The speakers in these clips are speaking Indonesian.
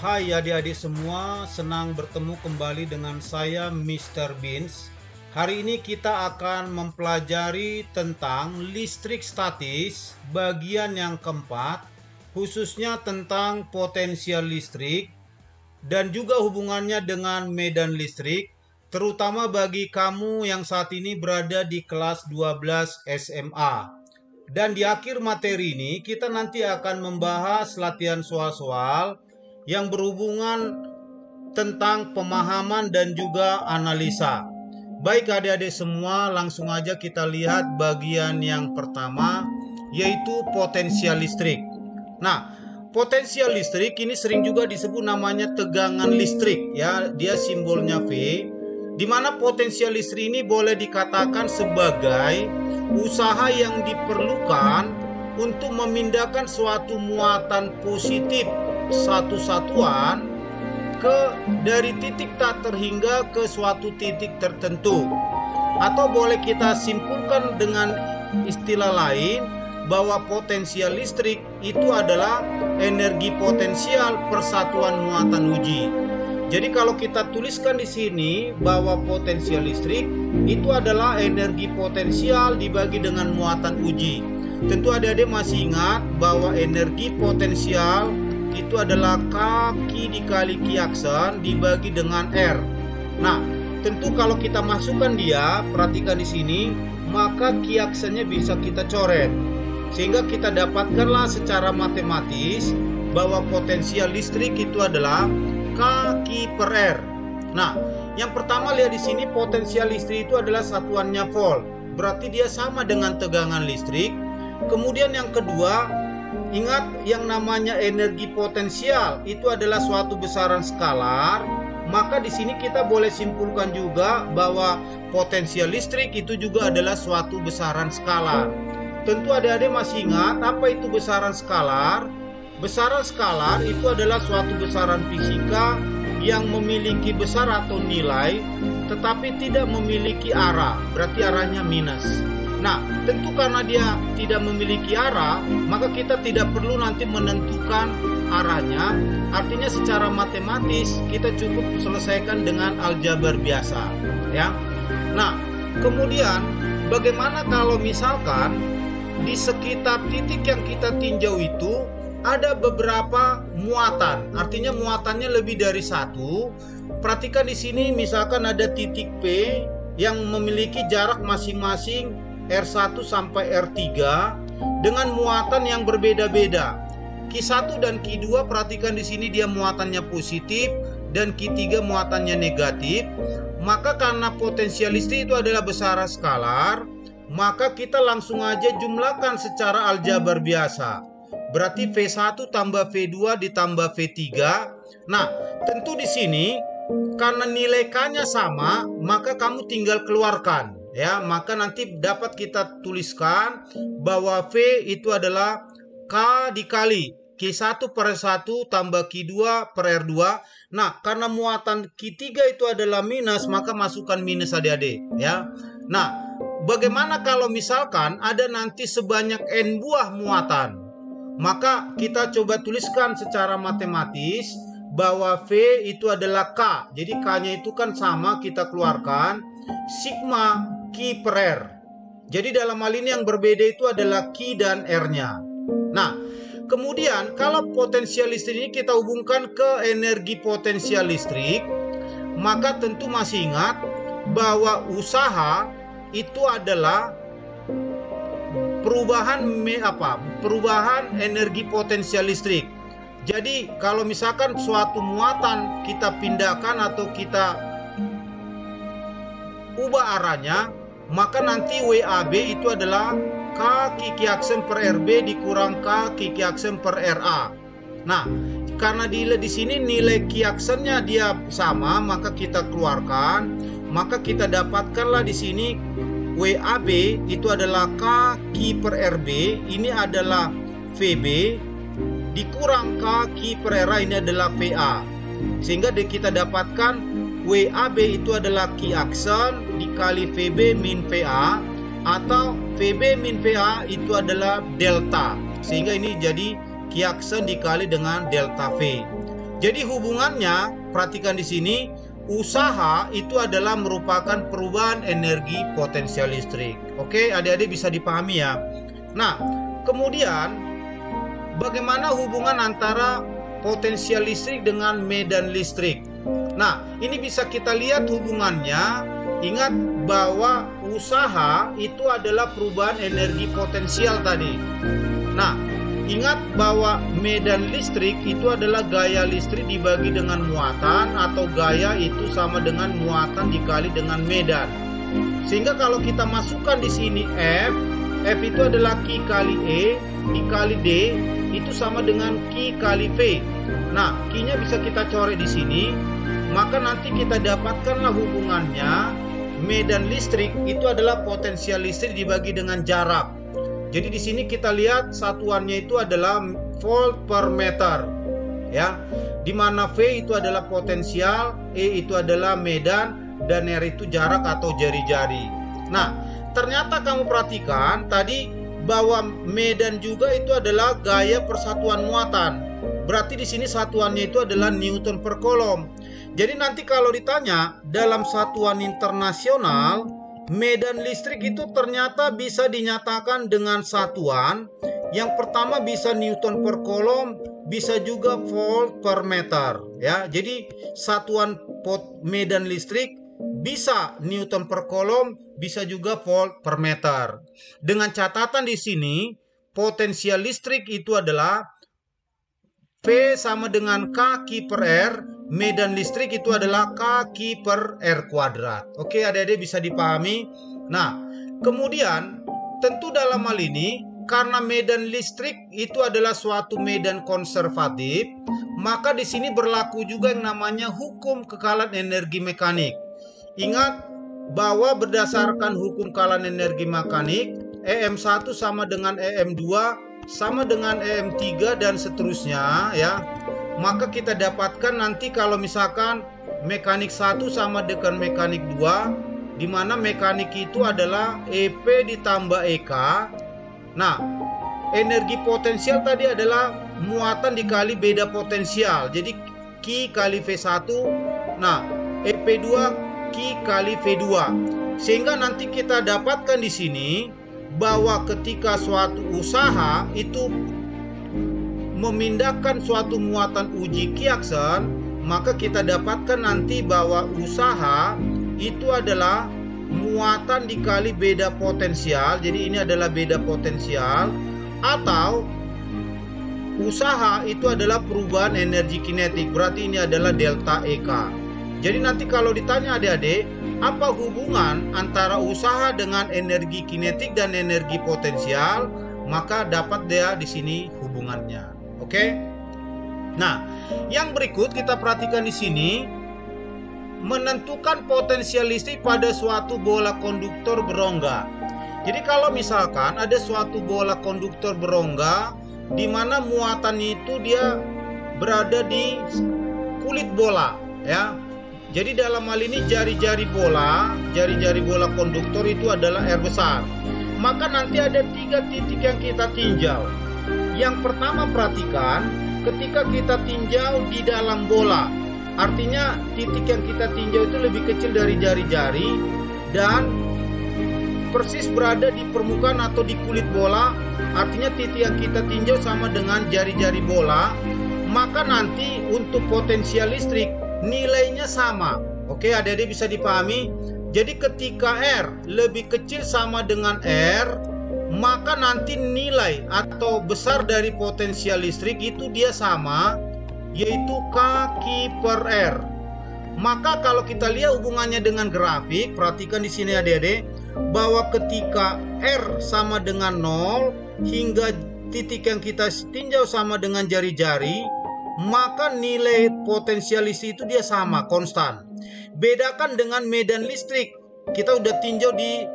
Hai adik-adik semua, senang bertemu kembali dengan saya Mr. Beans. Hari ini kita akan mempelajari tentang listrik statis bagian yang keempat, khususnya tentang potensial listrik dan juga hubungannya dengan medan listrik, terutama bagi kamu yang saat ini berada di kelas 12 SMA. Dan di akhir materi ini kita nanti akan membahas latihan soal-soal yang berhubungan tentang pemahaman dan juga analisa. Baik adik-adik semua, langsung aja kita lihat bagian yang pertama, yaitu potensial listrik. Nah, potensial listrik ini sering juga disebut namanya tegangan listrik, ya. Dia simbolnya V, di mana potensial listrik ini boleh dikatakan sebagai usaha yang diperlukan untuk memindahkan suatu muatan positif satu satuan dari titik tak terhingga ke suatu titik tertentu. Atau boleh kita simpulkan dengan istilah lain bahwa potensial listrik itu adalah energi potensial persatuan muatan uji. Jadi kalau kita tuliskan di sini bahwa potensial listrik itu adalah energi potensial dibagi dengan muatan uji. Tentu adik-adik masih ingat bahwa energi potensial itu adalah K dikali Q aksen dibagi dengan R. Nah, tentu kalau kita masukkan dia, perhatikan di sini, maka Q aksennya bisa kita coret. Sehingga kita dapatkanlah secara matematis bahwa potensial listrik itu adalah K per R. Nah, yang pertama lihat di sini potensial listrik itu adalah satuannya volt. Berarti dia sama dengan tegangan listrik. Kemudian yang kedua, ingat yang namanya energi potensial itu adalah suatu besaran skalar. Maka di sini kita boleh simpulkan juga bahwa potensial listrik itu juga adalah suatu besaran skalar. Tentu adik-adik masih ingat apa itu besaran skalar? Besaran skalar itu adalah suatu besaran fisika yang memiliki besar atau nilai tetapi tidak memiliki arah, berarti arahnya minus. Nah, tentu karena dia tidak memiliki arah, maka kita tidak perlu nanti menentukan arahnya. Artinya secara matematis kita cukup selesaikan dengan aljabar biasa, ya. Nah, kemudian bagaimana kalau misalkan di sekitar titik yang kita tinjau itu ada beberapa muatan, artinya muatannya lebih dari satu. Perhatikan di sini, misalkan ada titik P yang memiliki jarak masing-masing R1 sampai R3 dengan muatan yang berbeda-beda. Q1 dan Q2 perhatikan di sini dia muatannya positif dan Q3 muatannya negatif. Maka karena potensial listrik itu adalah besaran skalar, maka kita langsung aja jumlahkan secara aljabar biasa. Berarti V1 tambah V2 ditambah V3. Nah, tentu di sini karena nilai K-nya sama, maka kamu tinggal keluarkan, ya. Maka nanti dapat kita tuliskan bahwa V itu adalah K dikali Q1 per R1 tambah Q2 per R2. Nah, karena muatan Q3 itu adalah minus, maka masukkan minus adik-adik, ya. Nah, bagaimana kalau misalkan ada nanti sebanyak N buah muatan? Maka kita coba tuliskan secara matematis bahwa V itu adalah K. Jadi K-nya itu kan sama, kita keluarkan sigma Q per R. Jadi dalam hal ini yang berbeda itu adalah Q dan R-nya. Nah, kemudian kalau potensial listrik ini kita hubungkan ke energi potensial listrik, maka tentu masih ingat bahwa usaha itu adalah perubahan energi potensial listrik. Jadi kalau misalkan suatu muatan kita pindahkan atau kita ubah arahnya, maka nanti WAB itu adalah K Q aksen per RB dikurang K Q aksen per RA. Nah, karena di sini nilai Q aksennya dia sama, maka kita keluarkan, maka kita dapatkanlah di sini WAB itu adalah K Q per RB, ini adalah VB, dikurang K Q per RA, ini adalah VA. Sehingga kita dapatkan WAB itu adalah Q aksen dikali VB min VA, atau VB min VA itu adalah delta. Sehingga ini jadi Q aksen dikali dengan delta V. Jadi hubungannya, perhatikan di sini, usaha itu adalah merupakan perubahan energi potensial listrik. Oke, adik-adik bisa dipahami ya. Nah, kemudian bagaimana hubungan antara potensial listrik dengan medan listrik? Nah, ini bisa kita lihat hubungannya. Ingat bahwa usaha itu adalah perubahan energi potensial tadi. Nah, ingat bahwa medan listrik itu adalah gaya listrik dibagi dengan muatan, atau gaya itu sama dengan muatan dikali dengan medan. Sehingga kalau kita masukkan di sini F itu adalah Q kali E dikali D, itu sama dengan Q kali V. Nah, Q-nya bisa kita coret di sini, maka nanti kita dapatkanlah hubungannya. Medan listrik itu adalah potensial listrik dibagi dengan jarak. Jadi di sini kita lihat satuannya itu adalah volt per meter, ya. Di mana V itu adalah potensial, E itu adalah medan, dan R itu jarak atau jari-jari. Nah, ternyata kamu perhatikan tadi bahwa medan juga itu adalah gaya persatuan muatan. Berarti di sini satuannya itu adalah Newton per Coulomb. Jadi nanti kalau ditanya dalam satuan internasional, medan listrik itu ternyata bisa dinyatakan dengan satuan. Yang pertama bisa Newton per Coulomb, bisa juga volt per meter, ya. Jadi satuan medan listrik bisa Newton per Coulomb, bisa juga volt per meter. Dengan catatan di sini, potensial listrik itu adalah V sama dengan K Q per R, medan listrik itu adalah K Q per R kuadrat. Oke, adik-adik bisa dipahami. Nah, kemudian tentu dalam hal ini, karena medan listrik itu adalah suatu medan konservatif, maka di sini berlaku juga yang namanya hukum kekalan energi mekanik. Ingat bahwa berdasarkan hukum kekalan energi mekanik, EM1 sama dengan EM2 sama dengan EM3 dan seterusnya, ya. Maka kita dapatkan nanti kalau misalkan mekanik 1 sama dengan mekanik 2, di mana mekanik itu adalah EP ditambah EK. Nah, energi potensial tadi adalah muatan dikali beda potensial. Jadi Q kali V1, nah EP2 Q kali V2. Sehingga nanti kita dapatkan di sini bahwa ketika suatu usaha itu memindahkan suatu muatan uji Kiaksen, maka kita dapatkan nanti bahwa usaha itu adalah muatan dikali beda potensial. Jadi ini adalah beda potensial, atau usaha itu adalah perubahan energi kinetik. Berarti ini adalah delta EK. Jadi nanti kalau ditanya adik-adik, apa hubungan antara usaha dengan energi kinetik dan energi potensial, maka dapat dia di sini hubungannya. Oke? Nah, yang berikut kita perhatikan di sini, menentukan potensial listrik pada suatu bola konduktor berongga. Jadi kalau misalkan ada suatu bola konduktor berongga di mana muatan itu dia berada di kulit bola, ya. Jadi dalam hal ini jari-jari bola konduktor itu adalah R besar. Maka nanti ada 3 titik yang kita tinjau. Yang pertama perhatikan, ketika kita tinjau di dalam bola, artinya titik yang kita tinjau itu lebih kecil dari jari-jari dan persis berada di permukaan atau di kulit bola. Artinya titik yang kita tinjau sama dengan jari-jari bola. Maka nanti untuk potensial listrik nilainya sama. Oke, adik-adik bisa dipahami. Jadi ketika R lebih kecil sama dengan R, maka nanti nilai atau besar dari potensial listrik itu dia sama, yaitu K Q per R. Maka kalau kita lihat hubungannya dengan grafik, perhatikan di sini adik-adik, bahwa ketika R sama dengan 0 hingga titik yang kita tinjau sama dengan jari-jari, maka nilai potensial listrik itu dia sama, konstan. Bedakan dengan medan listrik. Kita udah tinjau di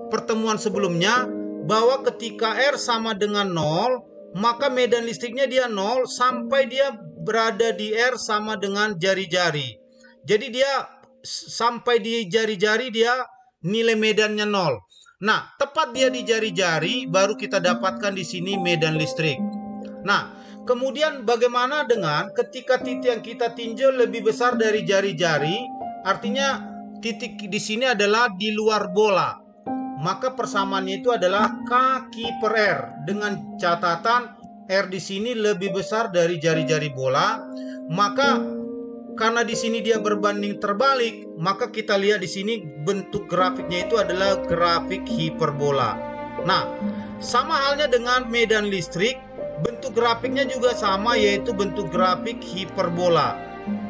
pertemuan sebelumnya bahwa ketika R sama dengan 0, maka medan listriknya dia 0 sampai dia berada di R sama dengan jari-jari. Jadi dia sampai di jari-jari dia nilai medannya 0. Nah, tepat dia di jari-jari baru kita dapatkan di sini medan listrik. Nah, Kemudian bagaimana dengan ketika titik yang kita tinjau lebih besar dari jari-jari, artinya titik di sini adalah di luar bola. Maka persamaannya itu adalah kaki per R dengan catatan R di sini lebih besar dari jari-jari bola. Maka karena di sini dia berbanding terbalik, maka kita lihat di sini bentuk grafiknya itu adalah grafik hiperbola. Nah, sama halnya dengan medan listrik, bentuk grafiknya juga sama, yaitu bentuk grafik hiperbola.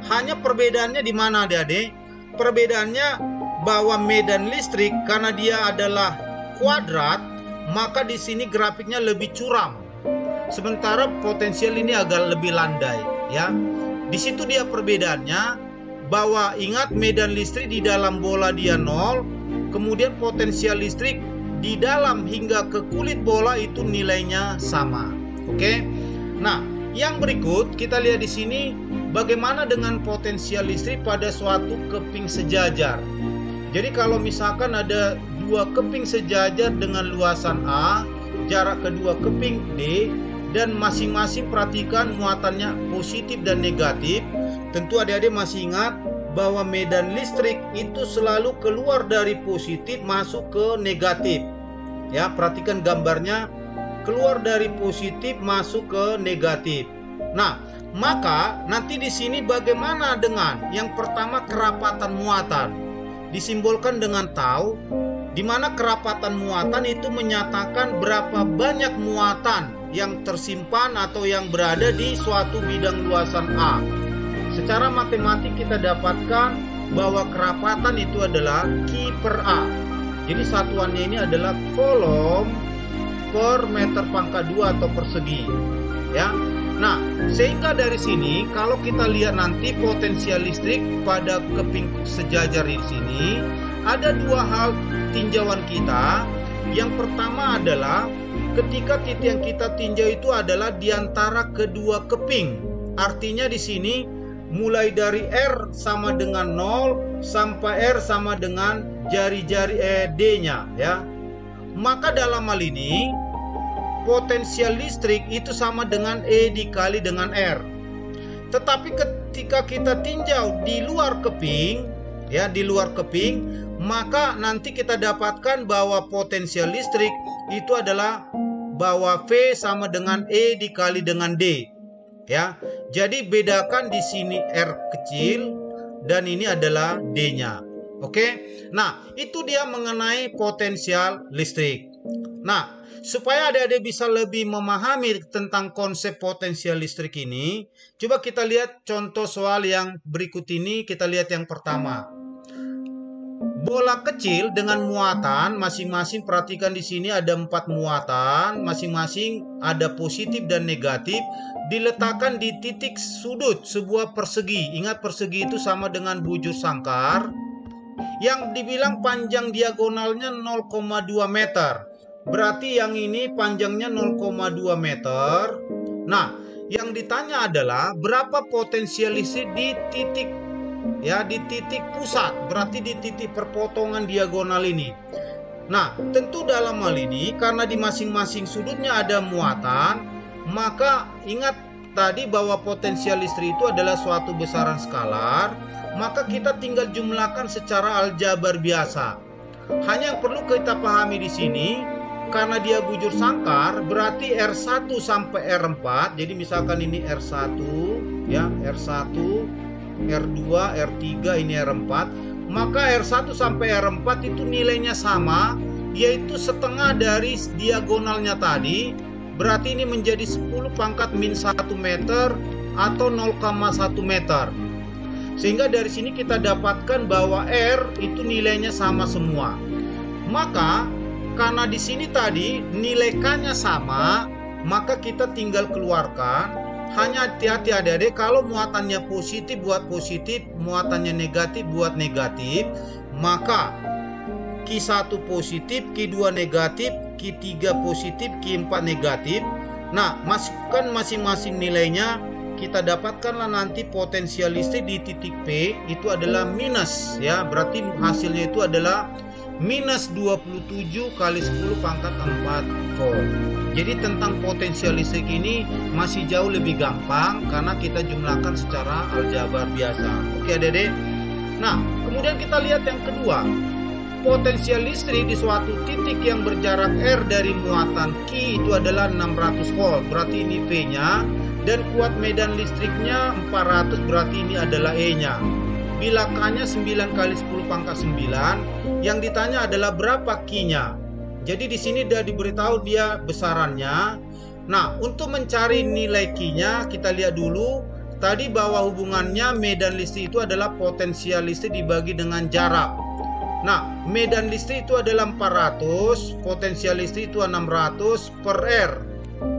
Hanya perbedaannya di mana, adik-adik? Perbedaannya bahwa medan listrik karena dia adalah kuadrat, maka di sini grafiknya lebih curam. Sementara potensial ini agak lebih landai, ya. Di situ dia perbedaannya, bahwa ingat medan listrik di dalam bola dia 0, kemudian potensial listrik di dalam hingga ke kulit bola itu nilainya sama. Oke. Nah, yang berikut kita lihat di sini bagaimana dengan potensial listrik pada suatu keping sejajar. Jadi kalau misalkan ada dua keping sejajar dengan luasan A, jarak kedua keping D, dan masing-masing perhatikan muatannya positif dan negatif. Tentu adik-adik masih ingat bahwa medan listrik itu selalu keluar dari positif masuk ke negatif. Ya, perhatikan gambarnya, keluar dari positif masuk ke negatif. Nah, maka nanti di sini bagaimana dengan yang pertama kerapatan muatan? Disimbolkan dengan tau, di mana kerapatan muatan itu menyatakan berapa banyak muatan yang tersimpan atau yang berada di suatu bidang luasan A. Secara matematik kita dapatkan bahwa kerapatan itu adalah Q per A. Jadi satuannya ini adalah kolom per meter pangkat 2 atau persegi, ya. Nah, sehingga dari sini kalau kita lihat nanti potensial listrik pada keping sejajar di sini ada dua hal tinjauan kita. Yang pertama adalah ketika titik yang kita tinjau itu adalah di antara kedua keping. Artinya di sini mulai dari R sama dengan 0 sampai R sama dengan jari-jari D-nya, ya. Maka dalam hal ini potensial listrik itu sama dengan E dikali dengan R. Tetapi ketika kita tinjau di luar keping, ya, di luar keping, maka nanti kita dapatkan bahwa potensial listrik itu adalah bahwa V sama dengan E dikali dengan D, ya. Jadi bedakan di sini R kecil dan ini adalah D-nya. Oke. Nah, itu dia mengenai potensial listrik. Nah, supaya adik-adik bisa lebih memahami tentang konsep potensial listrik ini, coba kita lihat contoh soal yang berikut ini. Kita lihat yang pertama. Bola kecil dengan muatan masing-masing, perhatikan di sini ada 4 muatan, masing-masing ada positif dan negatif, diletakkan di titik sudut sebuah persegi. Ingat persegi itu sama dengan bujur sangkar yang dibilang panjang diagonalnya 0,2 meter. Berarti yang ini panjangnya 0,2 meter. Nah, yang ditanya adalah berapa potensial listrik di titik, ya, di titik pusat, berarti di titik perpotongan diagonal ini. Nah, tentu dalam hal ini karena di masing-masing sudutnya ada muatan, maka ingat tadi bahwa potensial listrik itu adalah suatu besaran skalar, maka kita tinggal jumlahkan secara aljabar biasa. Hanya yang perlu kita pahami di sini, karena dia bujur sangkar, berarti R1 sampai R4. Jadi misalkan ini R1, ya, R1, R2, R3, ini R4. Maka R1 sampai R4 itu nilainya sama, yaitu setengah dari diagonalnya tadi. Berarti ini menjadi 10 pangkat min 1 meter atau 0,1 meter. Sehingga dari sini kita dapatkan bahwa R itu nilainya sama semua. Maka karena di sini tadi nilai K-nya sama, maka kita tinggal keluarkan. Hanya hati-hati adik-adik, kalau muatannya positif buat positif, muatannya negatif buat negatif, maka Q1 positif, Q2 negatif, Q3 positif, Q4 negatif. Nah, masukkan masing-masing nilainya, kita dapatkanlah nanti potensial listrik di titik P itu adalah minus, ya. Berarti hasilnya itu adalah minus 27 kali 10 pangkat 4 volt. Jadi tentang potensial listrik ini masih jauh lebih gampang karena kita jumlahkan secara aljabar biasa. Oke adik-adik. Nah, kemudian kita lihat yang kedua. Potensial listrik di suatu titik yang berjarak R dari muatan Q itu adalah 600 volt. Berarti ini V-nya. Dan kuat medan listriknya 400, berarti ini adalah E-nya. Bila K-nya 9 kali 10 pangkat 9, yang ditanya adalah berapa Q-nya. Jadi di sini sudah diberitahu dia besarannya. Nah, untuk mencari nilai Q-nya, kita lihat dulu. Tadi bahwa hubungannya medan listrik itu adalah potensial listrik dibagi dengan jarak. Nah, medan listrik itu adalah 400, potensial listrik itu 600 per R.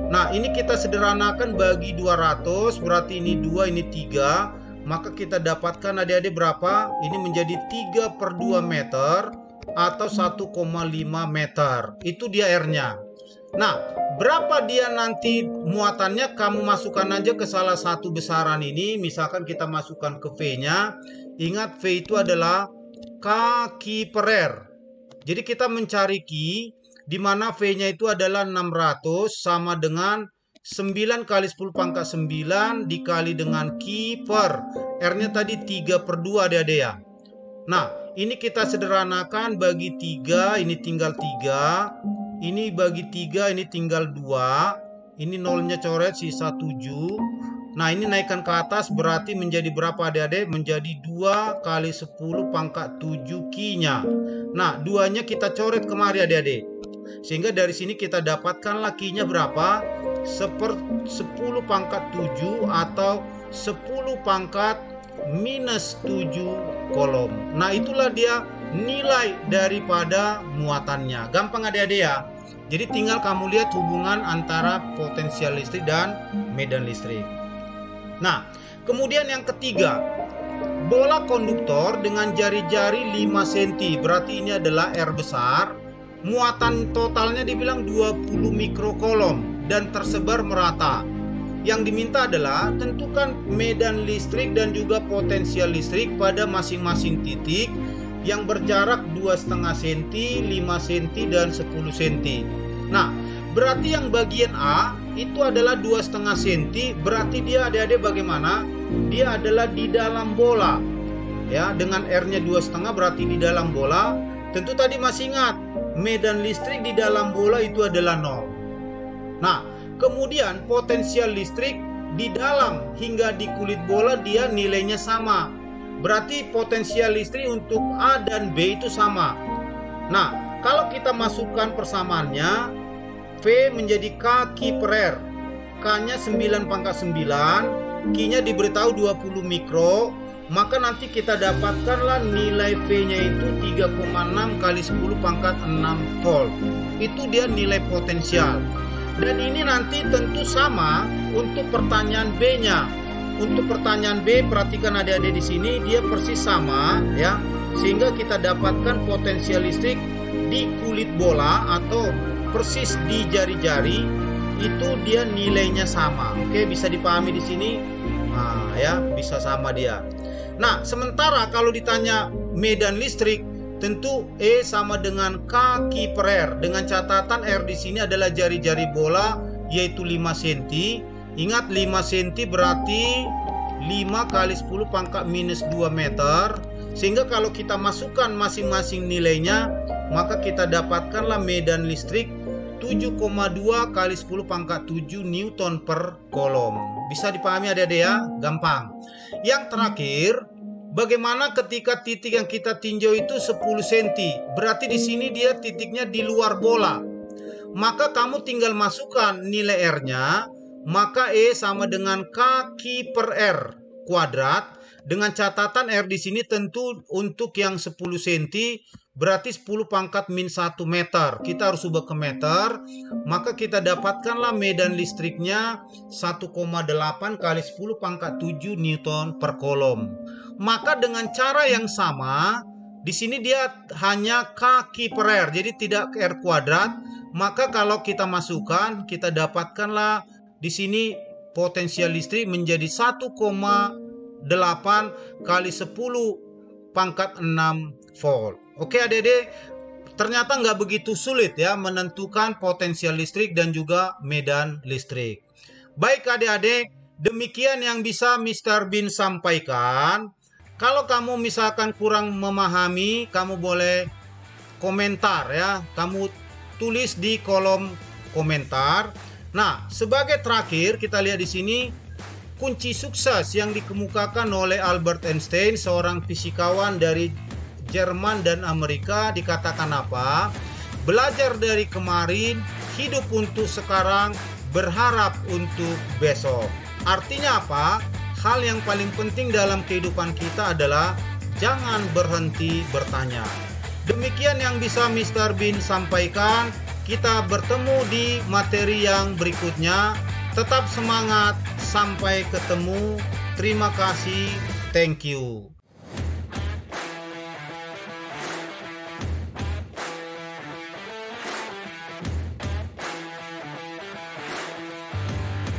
Nah, ini kita sederhanakan bagi 200, berarti ini 2, ini 3. Maka kita dapatkan adik-adik berapa? Ini menjadi 3 per 2 meter atau 1,5 meter. Itu dia R-nya. Nah, berapa dia nanti muatannya? Kamu masukkan aja ke salah satu besaran ini. Misalkan kita masukkan ke V-nya. Ingat, V itu adalah K Q per R. Jadi kita mencari Q, di mana V-nya itu adalah 600 sama dengan 9 kali 10 pangkat 9 dikali dengan Q per R-nya tadi 3 per 2 adik-adik ya. Nah, ini kita sederhanakan bagi 3, ini tinggal 3. Ini bagi 3, ini tinggal 2. Ini nolnya coret, sisa 7. Nah, ini naikkan ke atas berarti menjadi berapa adik-adik? Menjadi 2 kali 10 pangkat 7 Q-nya. Nah, 2-nya kita coret kemari adik-adik. Sehingga dari sini kita dapatkan Q-nya berapa? 10 pangkat 7 atau 10 pangkat minus 7 kolom. Nah, itulah dia nilai daripada muatannya. Gampang adik-adik ya. Jadi tinggal kamu lihat hubungan antara potensial listrik dan medan listrik. Nah, kemudian yang ketiga, bola konduktor dengan jari-jari 5 cm, berarti ini adalah R besar. Muatan totalnya dibilang 20 mikrokolom dan tersebar merata. Yang diminta adalah tentukan medan listrik dan juga potensial listrik pada masing-masing titik yang berjarak 2,5 cm, 5 cm, dan 10 cm. Nah, berarti yang bagian A itu adalah 2,5 cm, berarti dia adik-adik bagaimana? Dia adalah di dalam bola. Ya, dengan R-nya 2,5 berarti di dalam bola. Tentu tadi masih ingat, medan listrik di dalam bola itu adalah 0. Nah, kemudian potensial listrik di dalam hingga di kulit bola dia nilainya sama. Berarti potensial listrik untuk A dan B itu sama. Nah, kalau kita masukkan persamaannya, V menjadi K Q per R. K-nya 9 pangkat 9, Q-nya diberitahu 20 mikro, maka nanti kita dapatkanlah nilai V-nya itu 3,6 kali 10 pangkat 6 volt. Itu dia nilai potensial. Dan ini nanti tentu sama untuk pertanyaan B-nya. Untuk pertanyaan B, perhatikan adik-adik di sini, dia persis sama ya. Sehingga kita dapatkan potensial listrik di kulit bola atau persis di jari-jari itu dia nilainya sama. Oke, bisa dipahami di sini? Nah, ya, bisa sama dia. Nah, sementara kalau ditanya medan listrik, tentu E sama dengan K Q per R. Dengan catatan R di sini adalah jari-jari bola yaitu 5 cm. Ingat 5 cm berarti 5 kali 10 pangkat minus 2 meter. Sehingga kalau kita masukkan masing-masing nilainya, maka kita dapatkanlah medan listrik 7,2 kali 10 pangkat 7 Newton per kolom. Bisa dipahami adik-adik ya? Gampang. Yang terakhir, bagaimana ketika titik yang kita tinjau itu 10 cm? Berarti di sini dia titiknya di luar bola. Maka kamu tinggal masukkan nilai R-nya, maka E sama dengan K Q per R kuadrat. Dengan catatan R di sini tentu untuk yang 10 cm berarti 10 pangkat min 1 meter. Kita harus ubah ke meter. Maka kita dapatkanlah medan listriknya 1,8 kali 10 pangkat 7 Newton per kolom. Maka dengan cara yang sama, di sini dia hanya K Q per R, jadi tidak R kuadrat. Maka kalau kita masukkan, kita dapatkanlah di sini potensial listrik menjadi 1,8 kali 10 pangkat 6 volt. Oke adik-adik, ternyata nggak begitu sulit ya menentukan potensial listrik dan juga medan listrik. Baik adik-adik, demikian yang bisa Mr. Bin sampaikan. Kalau kamu misalkan kurang memahami, kamu boleh komentar ya. Kamu tulis di kolom komentar. Nah, sebagai terakhir kita lihat di sini kunci sukses yang dikemukakan oleh Albert Einstein, seorang fisikawan dari Jerman dan Amerika, dikatakan apa? Belajar dari kemarin, hidup untuk sekarang, berharap untuk besok. Artinya apa? Hal yang paling penting dalam kehidupan kita adalah jangan berhenti bertanya. Demikian yang bisa Mr. Bin sampaikan. Kita bertemu di materi yang berikutnya. Tetap semangat. Sampai ketemu. Terima kasih. Thank you.